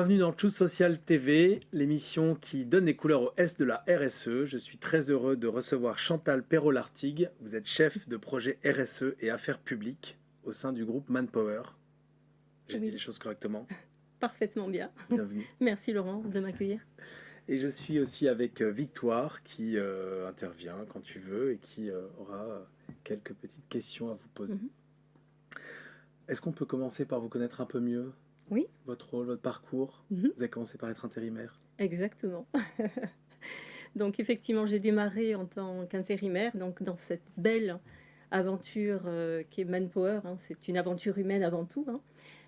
Bienvenue dans Choose Social TV, l'émission qui donne les couleurs au S de la RSE. Je suis très heureux de recevoir Chantal Perrault-Lartigue. Vous êtes chef de projet RSE et affaires publiques au sein du groupe Manpower. J'ai dit les choses correctement. Parfaitement bien. Bienvenue. Merci Laurent de m'accueillir. Et je suis aussi avec Victoire qui intervient quand tu veux et qui aura quelques petites questions à vous poser. Est-ce qu'on peut commencer par vous connaître un peu mieux? Oui. Votre rôle, votre parcours. Vous avez commencé par être intérimaire. Exactement. Donc effectivement, j'ai démarré en tant qu'intérimaire, donc dans cette belle aventure qui est Manpower. C'est une aventure humaine avant tout.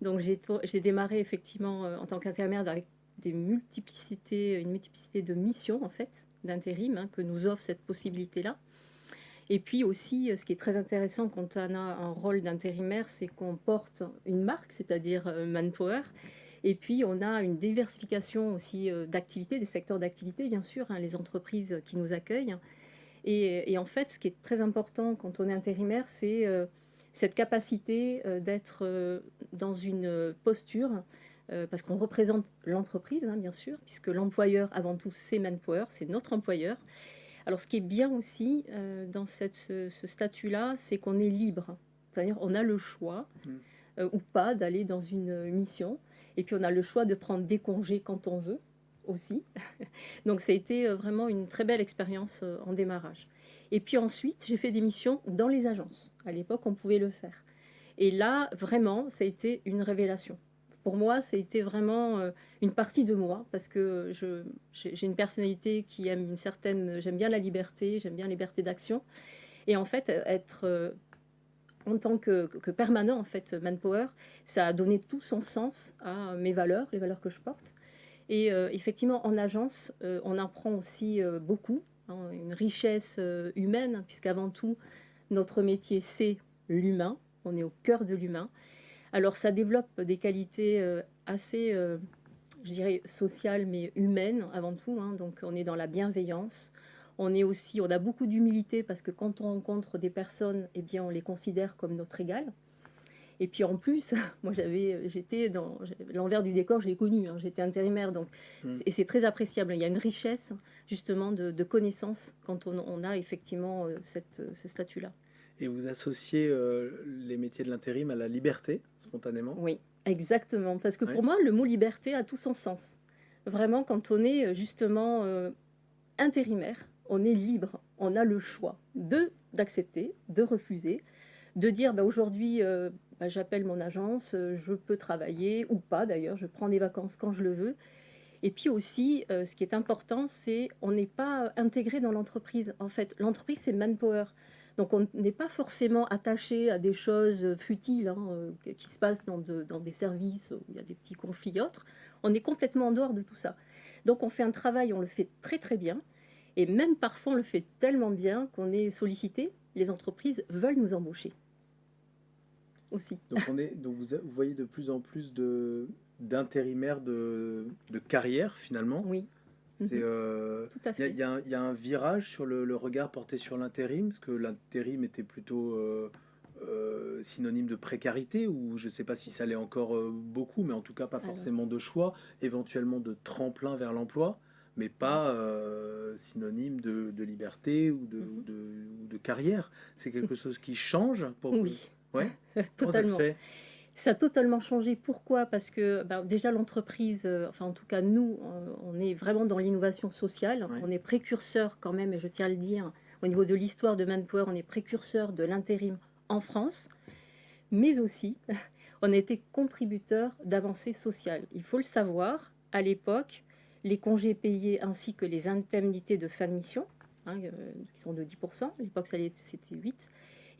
Donc j'ai démarré effectivement en tant qu'intérimaire avec une multiplicité de missions en fait, d'intérim, que nous offre cette possibilité-là. Et puis aussi, ce qui est très intéressant quand on a un rôle d'intérimaire, c'est qu'on porte une marque, c'est-à-dire Manpower. Et puis, on a une diversification aussi d'activités, des secteurs d'activité, bien sûr, les entreprises qui nous accueillent. Et en fait, ce qui est très important quand on est intérimaire, c'est cette capacité d'être dans une posture, parce qu'on représente l'entreprise, bien sûr, puisque l'employeur, avant tout, c'est Manpower, c'est notre employeur. Alors, ce qui est bien aussi dans ce statut-là, c'est qu'on est libre. C'est-à-dire on a le choix ou pas d'aller dans une mission. Et puis, on a le choix de prendre des congés quand on veut aussi. Donc, ça a été vraiment une très belle expérience en démarrage. Et puis ensuite, j'ai fait des missions dans les agences. À l'époque, on pouvait le faire. Et là, vraiment, ça a été une révélation. Pour moi, ça a été vraiment une partie de moi, parce que j'ai une personnalité qui aime j'aime bien la liberté d'action. Et en fait, être en tant que permanent, en fait, Manpower, ça a donné tout son sens à mes valeurs, les valeurs que je porte. Et effectivement, en agence, on apprend aussi beaucoup, une richesse humaine, puisqu'avant tout, notre métier, c'est l'humain. On est au cœur de l'humain. Alors, ça développe des qualités assez, je dirais, sociales, mais humaines avant tout. Donc, on est dans la bienveillance. On a beaucoup d'humilité parce que quand on rencontre des personnes, eh bien, on les considère comme notre égal. Et puis en plus, moi j'étais dans l'envers du décor, je l'ai connu, j'étais intérimaire, donc et c'est très appréciable. Il y a une richesse justement de connaissances quand on a effectivement ce statut-là. Et vous associez les métiers de l'intérim à la liberté, spontanément? Oui, exactement. Parce que pour moi, le mot liberté a tout son sens. Vraiment, quand on est justement intérimaire, on est libre. On a le choix d'accepter, de refuser, de dire aujourd'hui, j'appelle mon agence, je peux travailler ou pas d'ailleurs, je prends des vacances quand je le veux. Et puis aussi, ce qui est important, c'est on n'est pas intégré dans l'entreprise. En fait, l'entreprise, c'est Manpower. Donc, on n'est pas forcément attaché à des choses futiles qui se passent dans des services où il y a des petits conflits et autres. On est complètement en dehors de tout ça. Donc, on fait un travail, on le fait très très bien. Et même parfois, on le fait tellement bien qu'on est sollicité. Les entreprises veulent nous embaucher aussi. Donc, vous voyez de plus en plus d'intérimaires de carrière, finalement. Oui. C'est, tout à fait. Il y a un virage sur le regard porté sur l'intérim, parce que l'intérim était plutôt synonyme de précarité, ou je ne sais pas si ça l'est encore beaucoup, mais en tout cas pas forcément de choix, éventuellement de tremplin vers l'emploi, mais pas synonyme de liberté ou de carrière. C'est quelque chose qui change pour Oui. Ouais. Comment Totalement. ça se fait? Ça a totalement changé. Pourquoi? Parce que déjà l'entreprise, enfin en tout cas nous, on est vraiment dans l'innovation sociale. Ouais. On est précurseur quand même, et je tiens à le dire, au niveau de l'histoire de Manpower, on est précurseur de l'intérim en France, mais aussi on a été contributeur d'avancées sociales. Il faut le savoir, à l'époque, les congés payés ainsi que les indemnités de fin de mission, qui sont de 10%, à l'époque c'était 8%,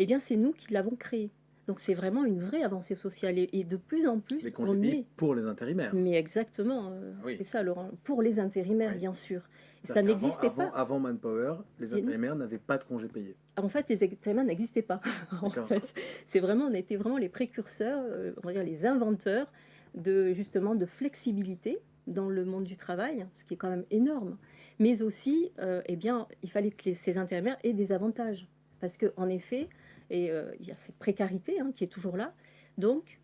eh bien c'est nous qui l'avons créé. Donc c'est vraiment une vraie avancée sociale et de plus en plus les congés payés pour les intérimaires. Mais exactement, oui. C'est ça Laurent, pour les intérimaires bien sûr. Ça n'existait pas. Avant Manpower, les intérimaires n'avaient pas de congés payés. En fait, les intérimaires n'existaient pas. En fait, on a été vraiment les précurseurs, on va dire les inventeurs de flexibilité dans le monde du travail, ce qui est quand même énorme. Mais aussi, eh bien, il fallait que ces intérimaires aient des avantages, parce qu'en effet, il y a cette précarité qui est toujours là. Donc,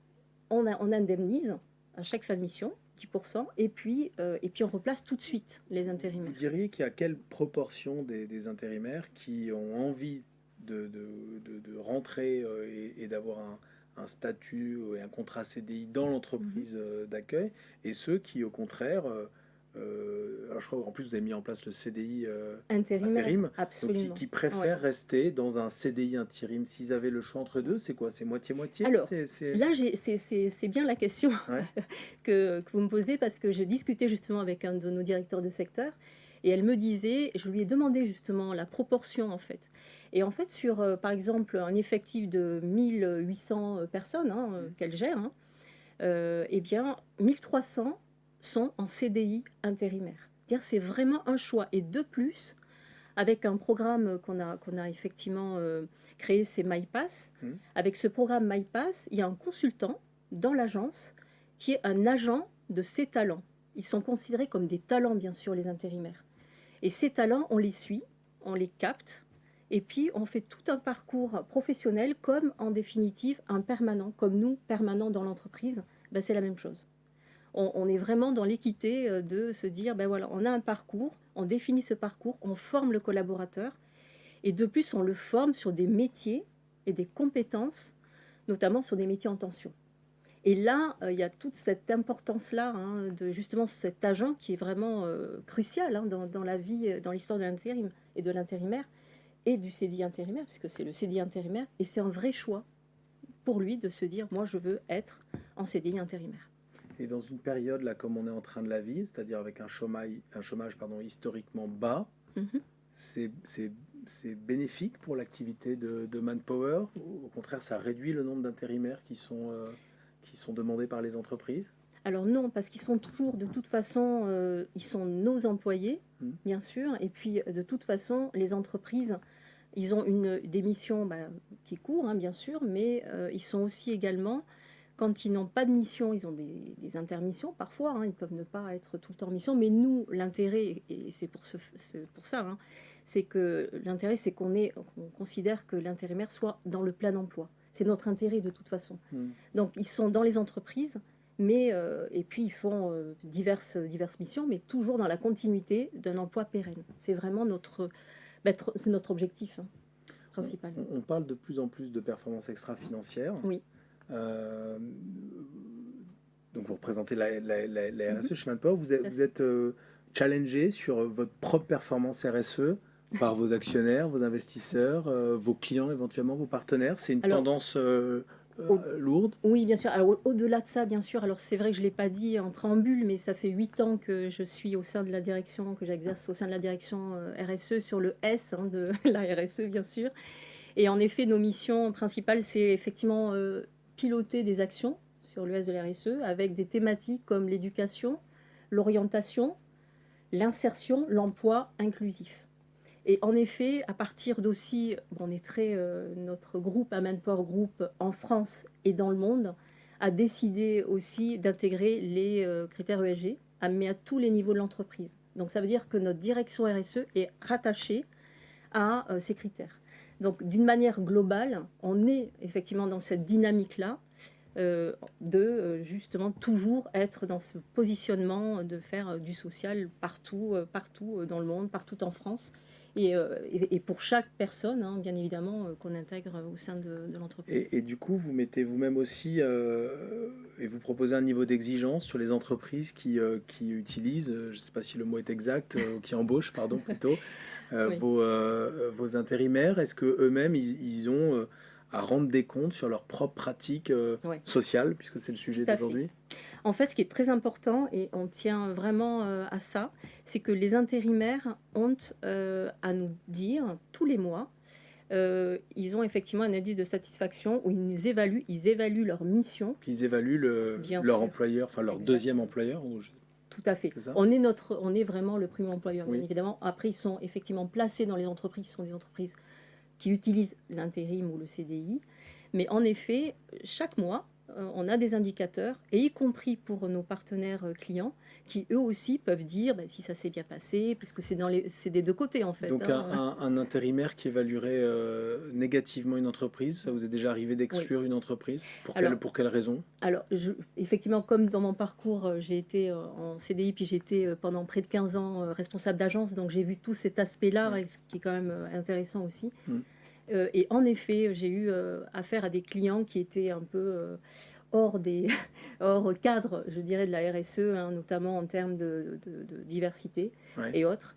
on indemnise à chaque fin de mission 10%, et puis on replace tout de suite les Vous intérimaires. diriez qu'il y a quelle proportion des intérimaires qui ont envie de rentrer et d'avoir un statut et un contrat CDI dans Mhm. l'entreprise d'accueil, et ceux qui, au contraire, alors je crois qu'en plus vous avez mis en place le CDI Intérimaire, intérim, donc absolument. qui Ouais. préfèrent rester dans un CDI intérim. S'ils avaient le choix entre deux, c'est quoi? C'est moitié-moitié? Alors, là, c'est bien la question Ouais. que vous me posez, parce que j'ai discuté justement avec un de nos directeurs de secteur, et elle me disait, je lui ai demandé justement la proportion en fait. Et en fait, sur par exemple un effectif de 1800 personnes, hein, qu'elle gère, hein, eh bien 1300 sont en CDI intérimaire. Dire c'est vraiment un choix. Et de plus, avec un programme qu'on a effectivement créé, c'est MyPass. Mhm. Avec ce programme MyPass, il y a un consultant dans l'agence qui est un agent de ces talents. Ils sont considérés comme des talents, bien sûr, les intérimaires. Et ces talents, on les suit, on les capte, et puis on fait tout un parcours professionnel, comme en définitive un permanent, comme nous, permanents dans l'entreprise, ben, c'est la même chose. On est vraiment dans l'équité de se dire, ben voilà, on a un parcours, on définit ce parcours, on forme le collaborateur, et de plus, on le forme sur des métiers et des compétences, notamment sur des métiers en tension. Et là, il y a toute cette importance-là, hein, de justement cet agent qui est vraiment crucial, hein, dans la vie, dans l'histoire de l'intérim et de l'intérimaire et du CDI intérimaire, puisque c'est le CDI intérimaire, et c'est un vrai choix pour lui de se dire, moi, je veux être en CDI intérimaire. Et dans une période là comme on est en train de la vivre, c'est-à-dire avec un chômage pardon, historiquement bas, Mhm. c'est c'est- c'est bénéfique pour l'activité de Manpower. Au contraire, ça réduit le nombre d'intérimaires qui sont demandés par les entreprises. Alors non, parce qu'ils sont toujours, de toute façon, ils sont nos employés, Hmm. bien sûr, et puis de toute façon, les entreprises, ils ont des missions bah, qui courent, hein, bien sûr, mais ils sont aussi également, quand ils n'ont pas de mission, ils ont des intermissions parfois, hein, ils peuvent ne pas être tout le temps en mission, mais nous, l'intérêt, et c'est pour ça, hein, c'est que l'intérêt, c'est on considère que l'intérimaire soit dans le plein emploi. C'est notre intérêt de toute façon. Hmm. Donc ils sont dans les entreprises, mais et puis ils font diverses missions, mais toujours dans la continuité d'un emploi pérenne. C'est vraiment c'est notre objectif, hein, principal. On parle de plus en plus de performances extra-financières. Oui. Euh, donc vous représentez la Mhm. RSE chez Manpower. Tout à Vous fait. êtes challengé sur votre propre performance RSE par vos actionnaires, vos investisseurs, vos clients éventuellement, vos partenaires. C'est une Alors, tendance au- lourde. oui, bien sûr. Alors, au-delà de ça, bien sûr, alors c'est vrai que je ne l'ai pas dit en préambule, mais ça fait 8 ans que je suis au sein de la direction, que j'exerce au sein de la direction RSE sur le S, hein, de la RSE, bien sûr. Et en effet, nos missions principales, c'est effectivement piloter des actions sur le S de la RSE avec des thématiques comme l'éducation, l'orientation, l'insertion, l'emploi inclusif. Et en effet, à partir d'aussi, bon, on est très, notre groupe, Manpower Group, en France et dans le monde, a décidé aussi d'intégrer les critères ESG, mais à tous les niveaux de l'entreprise. Donc ça veut dire que notre direction RSE est rattachée à ces critères. Donc d'une manière globale, on est effectivement dans cette dynamique-là justement toujours être dans ce positionnement de faire du social partout dans le monde, partout en France. Et pour chaque personne, hein, bien évidemment, qu'on intègre au sein de l'entreprise. Et du coup, vous mettez vous-même aussi et vous proposez un niveau d'exigence sur les entreprises qui utilisent, je ne sais pas si le mot est exact, qui embauchent, pardon, plutôt, Oui, vos intérimaires. Est-ce que eux-mêmes ils ont à rendre des comptes sur leurs propres pratiques ouais, sociales, puisque c'est le tout sujet à fait. d'aujourd'hui? En fait, ce qui est très important, et on tient vraiment à ça, c'est que les intérimaires ont à nous dire tous les mois. Ils ont effectivement un indice de satisfaction où ils évaluent leur mission, Qu'ils évaluent bien leur sûr. employeur, enfin leur deuxième Exactement. employeur, Tout à fait. c'est ça? On est vraiment le premier employeur, bien Oui. évidemment. Après, ils sont effectivement placés dans les entreprises, ce sont des entreprises qui utilisent l'intérim ou le CDI. Mais en effet, chaque mois, on a des indicateurs, et y compris pour nos partenaires clients, qui eux aussi peuvent dire si ça s'est bien passé, puisque c'est des deux côtés en fait. Donc un intérimaire qui évaluerait négativement une entreprise, ça vous est déjà arrivé d'exclure une entreprise? Pour quelle raison? Alors, effectivement, comme dans mon parcours, j'ai été en CDI, puis j'ai été pendant près de 15 ans responsable d'agence, donc j'ai vu tout cet aspect-là, ce qui est quand même intéressant aussi. Et en effet, j'ai eu affaire à des clients qui étaient un peu hors cadre, je dirais, de la RSE, notamment en termes de diversité et autres.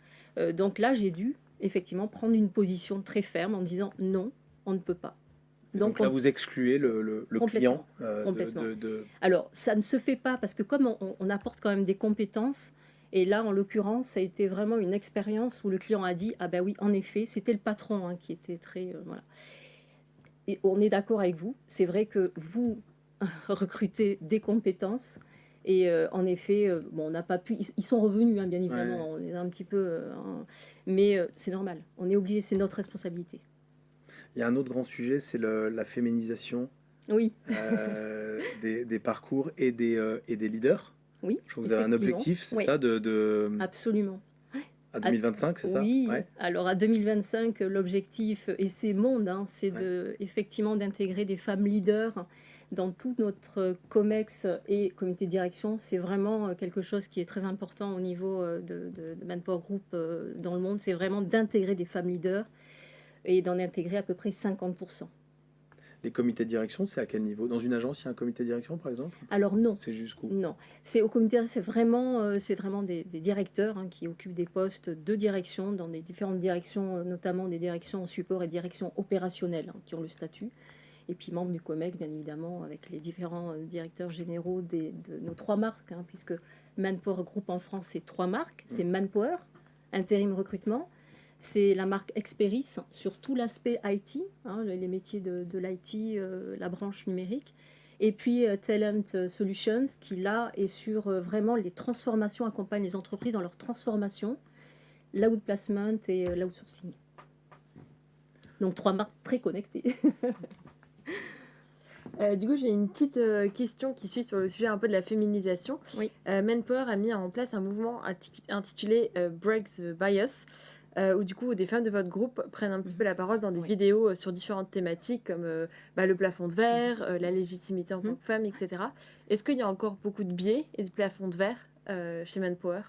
Donc là, j'ai dû effectivement prendre une position très ferme en disant non, on ne peut pas. Donc là, vous excluez le client complètement. Alors, ça ne se fait pas parce que comme on apporte quand même des compétences, et là, en l'occurrence, ça a été vraiment une expérience où le client a dit « Ah ben oui, en effet, c'était le patron qui était très... voilà. » Et on est d'accord avec vous. C'est vrai que vous recrutez des compétences. Et en effet, on n'a pas pu... Ils sont revenus, bien évidemment. On est un petit peu... mais c'est normal. On est obligé, c'est notre responsabilité. Il y a un autre grand sujet, c'est la féminisation des parcours et des leaders. Oui, je crois que vous avez un objectif, c'est ça Absolument. À 2025, c'est ça? Oui, alors à 2025, l'objectif, et c'est monde, c'est effectivement d'intégrer des femmes leaders dans tout notre COMEX et comité de direction. C'est vraiment quelque chose qui est très important au niveau de Manpower Group dans le monde. C'est vraiment d'intégrer des femmes leaders et d'en intégrer à peu près 50%. Les comités de direction, c'est à quel niveau? Dans une agence, il y a un comité de direction, par exemple? Alors non. C'est jusqu'où? Non. C'est au comité, c'est vraiment des directeurs qui occupent des postes de direction dans des différentes directions, notamment des directions support et directions opérationnelles qui ont le statut. Et puis membres du COMEX, bien évidemment, avec les différents directeurs généraux de nos 3 marques, puisque Manpower Group en France, c'est 3 marques. C'est Manpower, intérim recrutement. C'est la marque Experis sur tout l'aspect IT, les métiers de l'IT, la branche numérique. Et puis Talent Solutions, qui là est sur vraiment les transformations, accompagne les entreprises dans leur transformation, l'outplacement et l'outsourcing. Donc 3 marques très connectées. Du coup, j'ai une petite question qui suit sur le sujet un peu de la féminisation. Oui. Manpower a mis en place un mouvement intitulé Break the Bias, où du coup des femmes de votre groupe prennent un petit peu la parole dans des vidéos sur différentes thématiques comme le plafond de verre, la légitimité en tant que femme, etc. Est-ce qu'il y a encore beaucoup de biais et de plafonds de verre chez Manpower?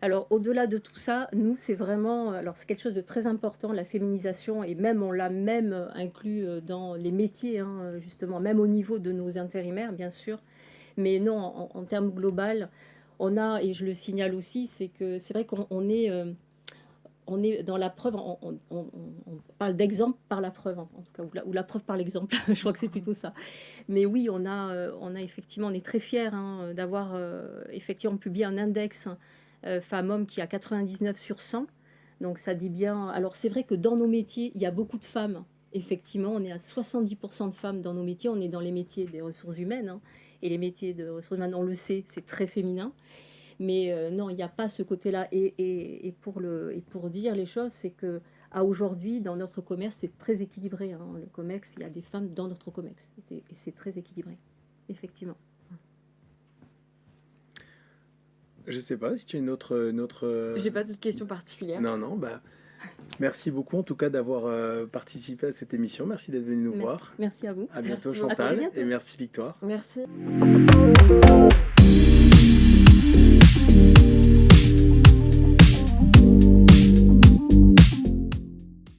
Alors, au-delà de tout ça, nous, c'est vraiment... Alors, c'est quelque chose de très important, la féminisation, et même, on l'a même inclus dans les métiers, justement, même au niveau de nos intérimaires, bien sûr. Mais non, en termes global, on a, et je le signale aussi, c'est que c'est vrai qu'on est... on est dans la preuve, on parle d'exemple par la preuve, en tout cas, ou la preuve par l'exemple, je crois que c'est plutôt ça. Mais oui, on a effectivement, on est très fiers d'avoir effectivement publié un index femmes-hommes qui a 99 sur 100. Donc ça dit bien... Alors c'est vrai que dans nos métiers, il y a beaucoup de femmes. Effectivement, on est à 70% de femmes dans nos métiers. On est dans les métiers des ressources humaines. Et les métiers de ressources humaines, on le sait, c'est très féminin. Mais non, il n'y a pas ce côté-là. Et pour dire les choses, c'est qu'à aujourd'hui, dans notre commerce, c'est très équilibré. Le COMEX, il y a des femmes dans notre COMEX. Et c'est très équilibré, effectivement. Je ne sais pas si tu as une autre... J'ai pas de question particulière. Non, merci beaucoup en tout cas d'avoir participé à cette émission. Merci d'être venu nous voir. Merci à vous. À bientôt, Merci. Chantal. À bientôt. Et merci Victoire. Merci.